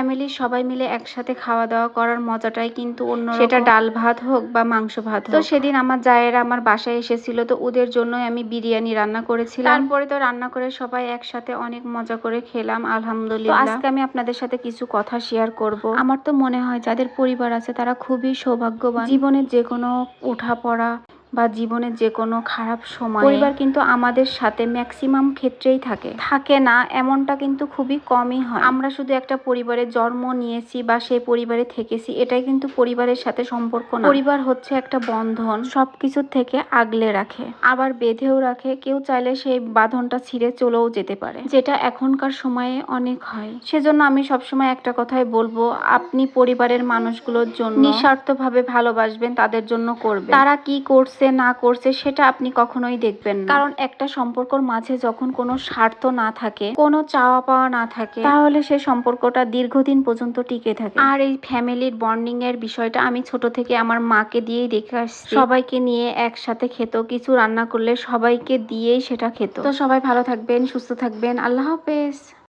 ফ্যামিলির সবাই মিলে একসাথে খাওয়া দাওয়া করার মজাটাই কিন্তু অন্য, সেটা ডাল ভাত হোক বা মাংস ভাত হোক। তো সেদিন আমার জায়েরা আমার বাসায় এসেছিল, তো ওদের জন্যই আমি বিরিয়ানি রান্না করেছিলাম। তারপরে তো রান্না করে সবাই একসাথে অনেক মজা করে খেলাম আলহামদুলিল্লাহ। তো আজকে আমি আপনাদের সাথে কিছু কথা শেয়ার করব। আমার তো মনে হয় যাদের পরিবার আছে তারা খুবই সৌভাগ্যবান। জীবনের যে কোনো ওঠাপড়া বা জীবনের যে কোনো খারাপ সময় পরিবার কিন্তু আমাদের সাথে ম্যাক্সিমাম ক্ষেত্রেই থাকে না এমনটা কিন্তু খুবই কমই হয়। আমরা শুধু একটা পরিবারে জন্ম নিয়েছি বা সেই পরিবারে থেকেছি, এটাই কিন্তু পরিবারের সাথে সম্পর্ক না। পরিবার হচ্ছে একটা বন্ধন, সবকিছুর থেকে আগলে রাখে, আবার বেঁধেও রাখে। কেউ চাইলে সেই বাঁধনটা ছিঁড়ে চলেও যেতে পারে, যেটা এখনকার সময়ে অনেক হয়। সেজন্য আমি সবসময় একটা কথাই বলবো, আপনি পরিবারের মানুষগুলোর জন্য নিঃস্বার্থভাবে ভালোবাসবেন, তাদের জন্য করবেন। তারা কি করছে না করছে সেটা আপনি কখনোই দেখবেন না, কারণ একটা সম্পর্কর মাঝে যখন কোনো স্বার্থ না থাকে, কোনো চাওয়া পাওয়া না থাকে, তাহলে সে সম্পর্কটা দীর্ঘদিন পর্যন্ত টিকে থাকে। আর এই ফ্যামিলির বন্ডিং এর বিষয়টা আমি ছোট থেকে আমার মাকে দিয়েই দেখে আসছি। সবাইকে নিয়ে একসাথে খেত, কিছু রান্না করলে সবাইকে দিয়েই সেটা খেত। তো সবাই ভালো থাকবেন, সুস্থ থাকবেন, আল্লাহ হাফেজ।